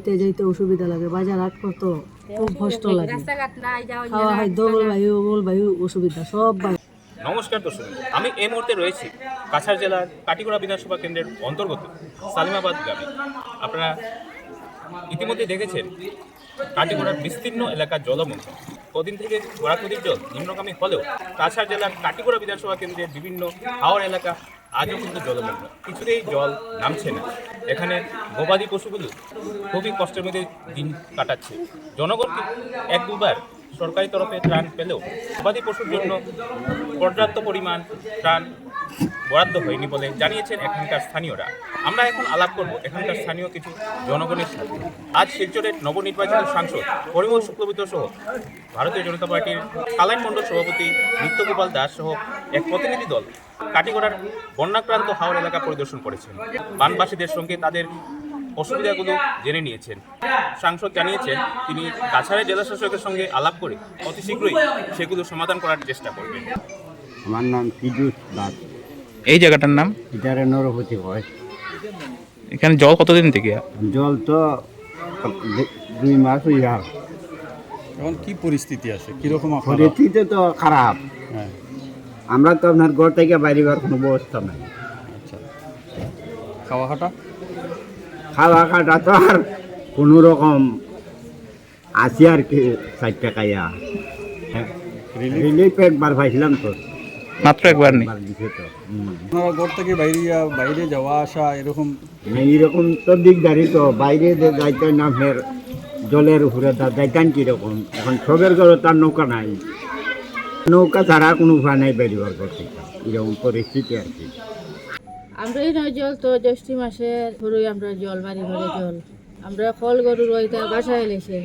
আইতে যাইতে অসুবিধা লাগে, বাজার হাট করতে খুব কষ্ট লাগে, খাওয়া হয় দোল বায়ু অসুবিধা সব। নমস্কার দর্শক, আমি এই মুহূর্তে রয়েছি কাছাড় জেলার কাটিগড়া বিধানসভা কেন্দ্রের অন্তর্গত সালিমাবাদ গ্রামে। আপনারা ইতিমধ্যে দেখেছেন কাটিগড়ার বিস্তীর্ণ এলাকা জলমগ্ন। কদিন থেকে গোড়াকদির জল নিম্নগামী হলেও কাছাড় জেলার কাটিগড়া বিধানসভা কেন্দ্রের বিভিন্ন হাওর এলাকা আজও কিন্তু জলমগ্ন, কিছুতেই জল নামছে না। এখানে গবাদি পশুগুলো খুবই কষ্টের মধ্যে দিন কাটাচ্ছে। জনগণকে এক দুবার সরকারি তরফে ত্রাণ পেলেও গবাদি পশুর জন্য পর্যাপ্ত পরিমাণ ত্রাণ বরাদ্দ হয়নি বলে জানিয়েছেন এখানকার স্থানীয়রা। আমরা এখন আলাপ করব এখানকার স্থানীয় কিছু জনগণের সাথে। আজ শিলচরের নবনির্বাচিত সাংসদ পরিমল শুক্লবৈদ্য সহ ভারতীয় জনতা পার্টির কালাইন মণ্ডল সভাপতি নিত্যগোপাল দাস সহ এক প্রতিনিধি দল কাটিগড়ার বন্যাক্রান্ত হাওর এলাকা পরিদর্শন করেছেন। বানবাসীদের সঙ্গে তাদের অসুবিধাগুলো জেনে নিয়েছেন। সাংসদ জানিয়েছেন তিনি কাছাড়ের জেলা শাসকের সঙ্গে আলাপ করে অতি শীঘ্রই সেগুলো সমাধান করার চেষ্টা করবেন। আমার নাম পীযূষ দাস। এই জায়গাটার নাম এটারে নরপতি হয়। এখানে জল কতদিন থেকে? জল তো 2 মাস হইয়া। এখন কি পরিস্থিতি আছে, কিরকম পরিস্থিতি তো খারাপ। হ্যাঁ, আমরা তো আপনার ঘর থেকে বাইরেবার কোনো ব্যবস্থা নাই। আচ্ছা, খাওয়া খাটা তো আর কোনো রকম আছে আর কি, 4 টাকাইয়া রিলিফ একবার পাইছিলাম তো, মাত্র একবার নেই। দিছে তো। আপনারা ঘর থেকে বাইরে যাওয়া আসা এরকম এইরকম তো দিকদারি, তো বাইরে যে যাইতেন না ফের জলের উপরে যাইতেন কীরকম। এখন সবের ঘরে তার নৌকা নাই, নৌকা ছাড়া কোনো উপায় নাই বেরিবার করতে, এরকম পরিস্থিতি আর কি। আমরা এই নয় জল তো জ্যৈষ্ঠ মাসের ধরুই আমরা জল বাড়ি ঘরে জল, আমরা খল গরু রইতে বাসায় এলেছে,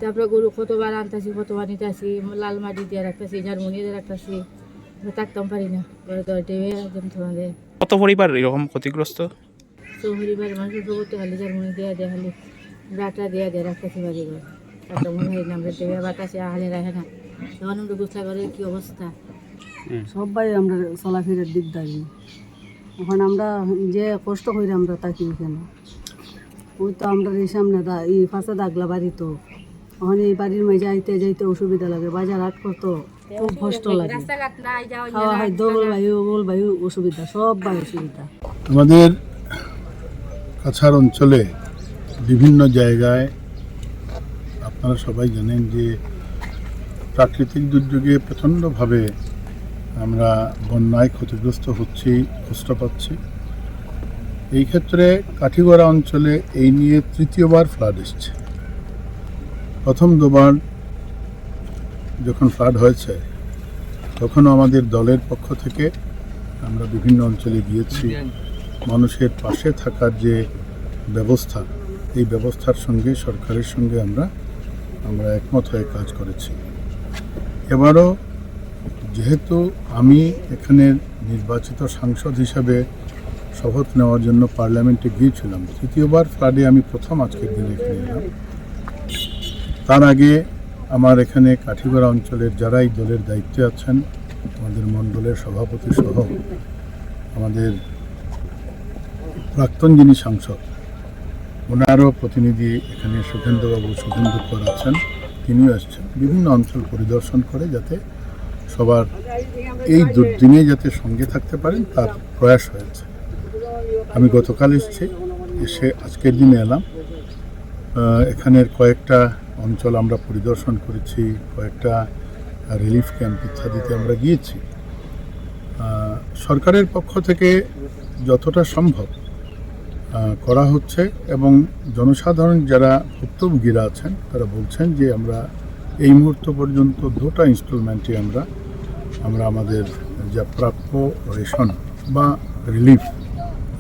তারপরে গরু কতবার আনতেছি কতবার নিতেছি, লাল মাটি দিয়ে রাখতেছি, ঝাড়মুনি দিয়ে রাখতেছি, থাকতাম পারি না ঘরে তো ডেবে একদম তোমাদের। কত পরিবার এরকম ক্ষতিগ্রস্ত? পরিবারের মানুষ করতে খালি ঝাড়মুনি দিয়ে দেয়, খালি রাটা দিয়ে রাখতেছি বাড়ি ঘর, একটা মনে হয় না আমরা ডেবে বাতাসে আহলে রাখে না। তখন আমরা গুছলা করে কি অবস্থা, সবাই আমরা চলাফেরার দিকদারি। এখন আমরা যে কষ্ট করি আমরা থাকি কেন, ওই তো আমরা এই সামনে এই পাশে দাগলা বাড়ি, তো এখন এই বাড়ির মাঝে আইতে যাইতে অসুবিধা লাগে, বাজার হাট করতে খুব কষ্ট লাগে, খাওয়া হয় দোল বায়ু অসুবিধা, সব অসুবিধা। আমাদের কাছাড় অঞ্চলে বিভিন্ন জায়গায় আপনারা সবাই জানেন যে প্রাকৃতিক দুর্যোগে প্রচণ্ডভাবে আমরা বন্যায় ক্ষতিগ্রস্ত হচ্ছি, কষ্ট পাচ্ছি। এই ক্ষেত্রে কাঠিগড়া অঞ্চলে এই নিয়ে তৃতীয়বার ফ্লাড এসছে। প্রথম 2বার যখন ফ্লাড হয়েছে তখনও আমাদের দলের পক্ষ থেকে আমরা বিভিন্ন অঞ্চলে গিয়েছি, মানুষের পাশে থাকার যে ব্যবস্থা, এই ব্যবস্থার সঙ্গে সরকারের সঙ্গে আমরা একমত হয়ে কাজ করেছি। এবারও যেহেতু আমি এখানে নির্বাচিত সাংসদ হিসাবে শপথ নেওয়ার জন্য পার্লামেন্টে গিয়েছিলাম, তৃতীয়বার ফ্লাডে আমি প্রথম আজকের দিনে এখানে এলাম। তার আগে আমার এখানে কাঠিগড়া অঞ্চলের যারা এই দলের দায়িত্বে আছেন, আমাদের মণ্ডলের সভাপতি সহ আমাদের প্রাক্তন যিনি সাংসদ, ওনারও প্রতিনিধি এখানে সুখেন্দুকর আছেন, তিনিও আসছেন বিভিন্ন অঞ্চল পরিদর্শন করে যাতে সবার এই দুর্দিনে যাতে সঙ্গে থাকতে পারেন তার প্রয়াস হয়েছে। আমি গতকাল এসে আজকের দিনে এলাম। এখানের কয়েকটা অঞ্চল আমরা পরিদর্শন করেছি, কয়েকটা রিলিফ ক্যাম্প ইত্যাদিতে আমরা গিয়েছি। সরকারের পক্ষ থেকে যতটা সম্ভব করা হচ্ছে এবং জনসাধারণ যারা ভুক্তভোগীরা আছেন তারা বলছেন যে আমরা এই মুহূর্ত পর্যন্ত 2টা ইনস্টলমেন্টে আমরা আমাদের যা প্রাপ্য রেশন বা রিলিফ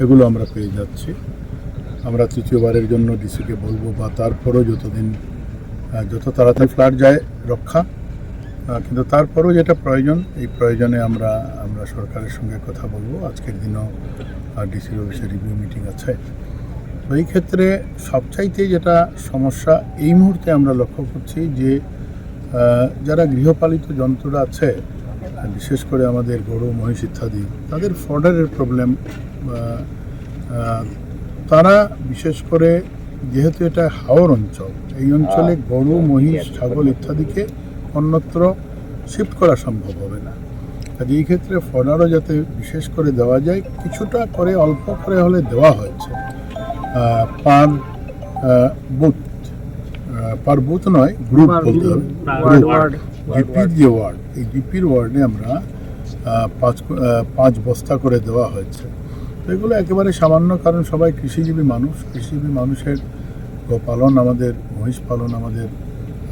এগুলো আমরা পেয়ে যাচ্ছি। আমরা তৃতীয়বারের জন্য ডিসিকে বলবো, বা তারপরও যত তাড়াতাড়ি ফ্লাড যায় রক্ষা, কিন্তু তারপরও যেটা প্রয়োজন, এই প্রয়োজনে আমরা সরকারের সঙ্গে কথা বলবো। আজকের দিনও ডিসির অফিসে রিভিউ মিটিং আছে। তো এই ক্ষেত্রে সবচাইতে যেটা সমস্যা এই মুহূর্তে আমরা লক্ষ্য করছি যে যারা গৃহপালিত জন্তুরা আছে, বিশেষ করে আমাদের গরু মহিষ ইত্যাদি, তাদের ফডারের প্রবলেম। তারা বিশেষ করে যেহেতু এটা হাওর অঞ্চল, এই অঞ্চলে গরু, মহিষ, ছাগল ইত্যাদিকে অন্যত্র শিফট করা সম্ভব হবে না। কাজে এই ক্ষেত্রে ফডারও যাতে বিশেষ করে দেওয়া যায়, কিছুটা করে অল্প করে হলে দেওয়া হয়েছে পার বুথ, পার বুথ নয়, গ্রুপ বলতে হবে, জিপির যে ওয়ার্ড, এই জিপির ওয়ার্ডে আমরা 5 বস্তা করে দেওয়া হয়েছে। তো এগুলো একেবারে সামান্য, কারণ সবাই কৃষিজীবী মানুষ। কৃষিজীবী মানুষের গোপালন, আমাদের মহিষ পালন,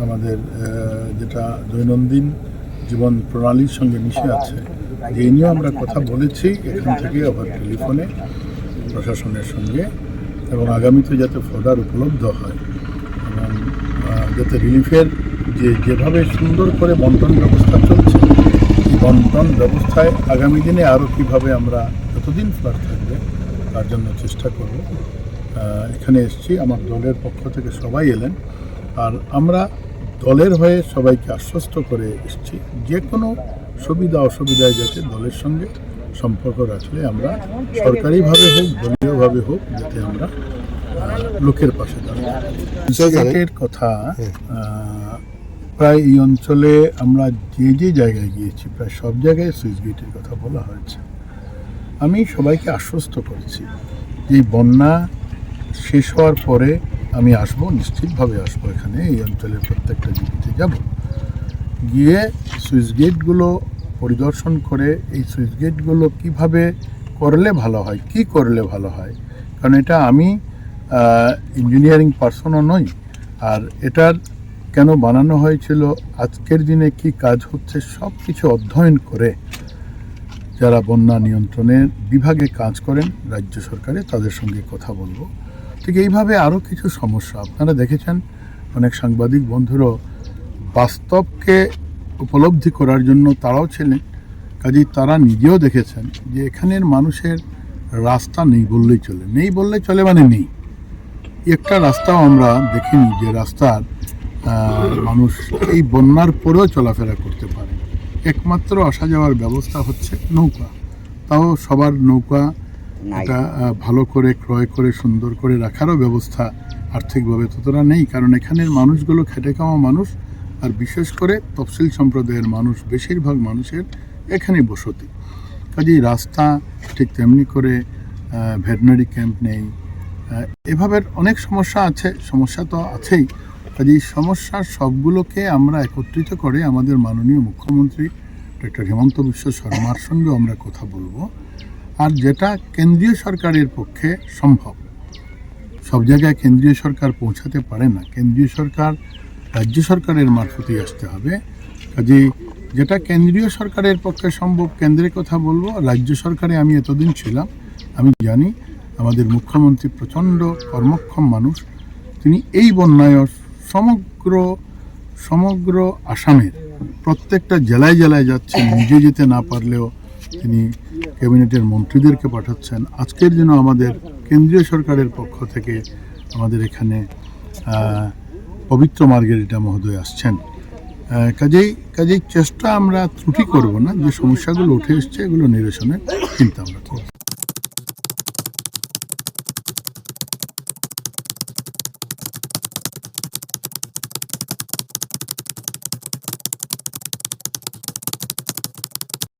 আমাদের যেটা দৈনন্দিন জীবন প্রণালীর সঙ্গে মিশে আছে, যে নিয়েও আমরা কথা বলেছি এখান থেকে ওভার টেলিফোনে প্রশাসনের সঙ্গে, এবং আগামীতে যাতে ফডার উপলব্ধ হয় এবং যাতে রিলিফের যেভাবে সুন্দর করে বন্টন ব্যবস্থা চলছে, এই বন্টন ব্যবস্থায় আগামী দিনে আরও কীভাবে আমরা যতদিন ফ্লাড থাকবে তার জন্য চেষ্টা করব। এখানে এসেছি, আমার দলের পক্ষ থেকে সবাই এলেন, আর আমরা দলের হয়ে সবাইকে আশ্বস্ত করে এসেছি যে কোনো সুবিধা অসুবিধায় যাতে দলের সঙ্গে সম্পর্ক রাখলে আমরা সরকারিভাবে হোক, দলীয়ভাবে হোক, যাতে আমরা লোকের পাশে দাঁড়াই। কথা প্রায় এই অঞ্চলে আমরা যে জায়গায় গিয়েছি প্রায় সব জায়গায় সুইচ গেটের কথা বলা হয়েছে। আমি সবাইকে আশ্বস্ত করেছি যে বন্যা শেষ হওয়ার পরে আমি আসবো, নিশ্চিতভাবে আসবো, এখানে এই অঞ্চলের প্রত্যেকটা জিপিতে যাব, গিয়ে সুইচ গেটগুলো পরিদর্শন করে এই সুইচ গেটগুলো কীভাবে করলে ভালো হয়, কি করলে ভালো হয়, কারণ এটা আমি ইঞ্জিনিয়ারিং পার্সনও নই, আর এটার কেন বানানো হয়েছিল, আজকের দিনে কি কাজ হচ্ছে, সব কিছু অধ্যয়ন করে যারা বন্যা নিয়ন্ত্রণের বিভাগে কাজ করেন রাজ্য সরকারে তাদের সঙ্গে কথা বলবো। ঠিক এইভাবে আরও কিছু সমস্যা আপনারা দেখেছেন, অনেক সাংবাদিক বন্ধুরও বাস্তবকে উপলব্ধি করার জন্য তারাও ছিলেন, কাজেই তারা নিজেও দেখেছেন যে এখানের মানুষের রাস্তা নেই বললেই চলে, মানে নেই। একটা রাস্তাও আমরা দেখিনি যে রাস্তার মানুষ এই বন্যার পরেও চলাফেরা করতে পারে। একমাত্র আসা যাওয়ার ব্যবস্থা হচ্ছে নৌকা, তাও সবার নৌকা এটা ভালো করে ক্রয় করে সুন্দর করে রাখারও ব্যবস্থা আর্থিকভাবে ততটা নেই, কারণ এখানের মানুষগুলো খেটে খাওয়া মানুষ, আর বিশেষ করে তফসিল সম্প্রদায়ের মানুষ, বেশিরভাগ মানুষের এখানে বসতি। কাজেই রাস্তা ঠিক তেমনি করে ভেটেরিনারি ক্যাম্প নেই, এভাবে অনেক সমস্যা আছে, সমস্যা তো আছেই। কাজেই সমস্যার সবগুলোকে আমরা একত্রিত করে আমাদের মাননীয় মুখ্যমন্ত্রী ডক্টর হিমন্ত বিশ্ব শর্মার সঙ্গে আমরা কথা বলবো, আর যেটা কেন্দ্রীয় সরকারের পক্ষে সম্ভব, সব জায়গায় কেন্দ্রীয় সরকার পৌঁছাতে পারে না, কেন্দ্রীয় সরকার রাজ্য সরকারের মারফতেই আসতে হবে। কাজেই যেটা কেন্দ্রীয় সরকারের পক্ষে সম্ভব কেন্দ্রের কথা বলবো। রাজ্য সরকারে আমি এতদিন ছিলাম, আমি জানি আমাদের মুখ্যমন্ত্রী প্রচণ্ড কর্মক্ষম মানুষ, তিনি এই বন্যায় সমগ্র আসামের প্রত্যেকটা জেলায় যাচ্ছেন, নিজে যেতে না পারলেও তিনি ক্যাবিনেটের মন্ত্রীদেরকে পাঠাচ্ছেন। আজকের দিনও আমাদের কেন্দ্রীয় সরকারের পক্ষ থেকে আমাদের এখানে পবিত্র মার্গেরিটা মহোদয় আসছেন। কাজেই চেষ্টা আমরা ত্রুটি করব না, যে সমস্যাগুলো উঠে এসছে এগুলো নিরসনের চিন্তা আমরা করব।